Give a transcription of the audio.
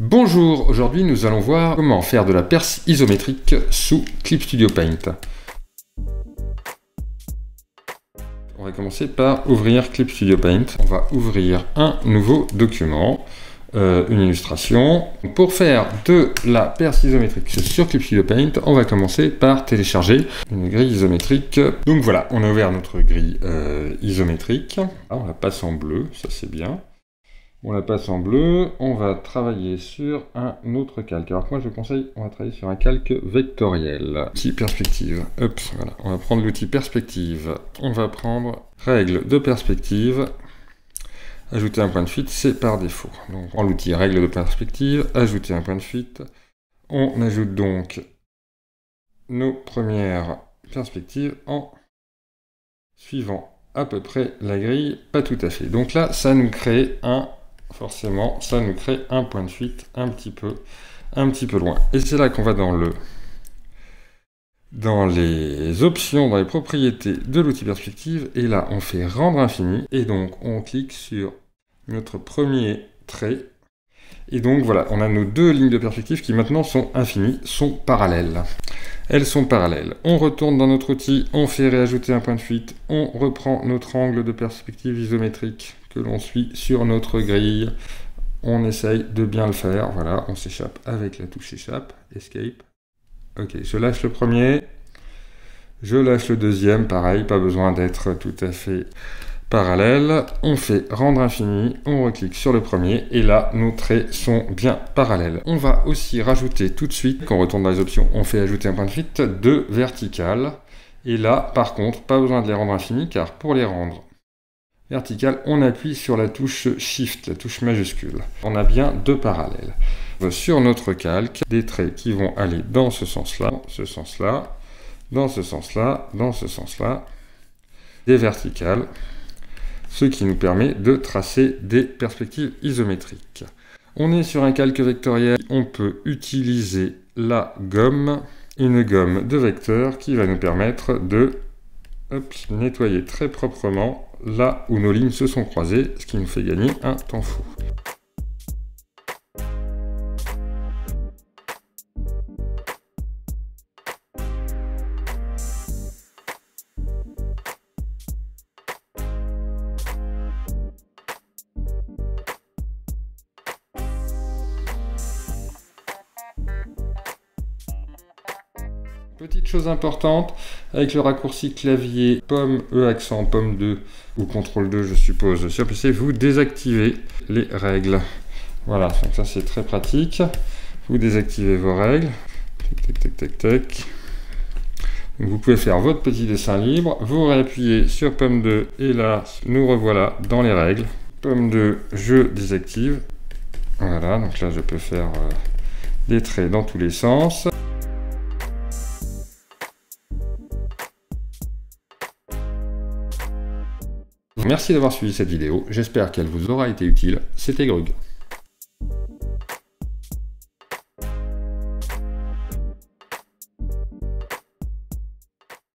Bonjour, aujourd'hui nous allons voir comment faire de la perce isométrique sous Clip Studio Paint. On va commencer par ouvrir Clip Studio Paint. On va ouvrir un nouveau document, une illustration. Pour faire de la perce isométrique sur Clip Studio Paint, on va commencer par télécharger une grille isométrique. Donc voilà, on a ouvert notre grille isométrique. On la passe en bleu, ça c'est bien. On la passe en bleu, on va travailler sur un autre calque. Alors moi je conseille, on va travailler sur un calque vectoriel. Outil perspective, hop, voilà. On va prendre l'outil perspective. On va prendre règle de perspective. Ajouter un point de fuite, c'est par défaut. Donc en l'outil règle de perspective, ajouter un point de fuite. On ajoute donc nos premières perspectives en suivant à peu près la grille, pas tout à fait. Donc là, ça nous crée forcément, ça nous crée un point de fuite un petit peu loin. Et c'est là qu'on va dans les options, dans les propriétés de l'outil perspective, et là on fait rendre infini, et donc on clique sur notre premier trait, et donc voilà, on a nos deux lignes de perspective qui maintenant sont infinies, sont parallèles. Elles sont parallèles. On retourne dans notre outil, on fait réajouter un point de fuite, on reprend notre angle de perspective isométrique que l'on suit sur notre grille. On essaye de bien le faire, voilà, on s'échappe avec la touche échappe, escape. Ok, je lâche le premier, je lâche le deuxième, pareil, pas besoin d'être tout à fait parallèle. On fait rendre infini, on reclique sur le premier, et là, nos traits sont bien parallèles. On va aussi rajouter tout de suite, quand on retourne dans les options, on fait ajouter un point de fuite, deux verticales. Et là, par contre, pas besoin de les rendre infini, car pour les rendre verticales, on appuie sur la touche Shift, la touche majuscule. On a bien deux parallèles. Sur notre calque, des traits qui vont aller dans ce sens-là, dans ce sens-là, dans ce sens-là, dans ce sens-là, des verticales, ce qui nous permet de tracer des perspectives isométriques. On est sur un calque vectoriel, on peut utiliser la gomme, une gomme de vecteur qui va nous permettre de nettoyer très proprement là où nos lignes se sont croisées, ce qui nous fait gagner un temps fou. Petite chose importante, avec le raccourci clavier pomme E accent pomme 2 ou CTRL 2 je suppose sur PC, vous désactivez les règles. Voilà, donc ça c'est très pratique. Vous désactivez vos règles. Tac, tac, tac, tac. Donc vous pouvez faire votre petit dessin libre, vous réappuyez sur pomme 2 et là nous revoilà dans les règles. Pomme 2, je désactive. Voilà, donc là je peux faire des traits dans tous les sens. Merci d'avoir suivi cette vidéo, j'espère qu'elle vous aura été utile, c'était Grug.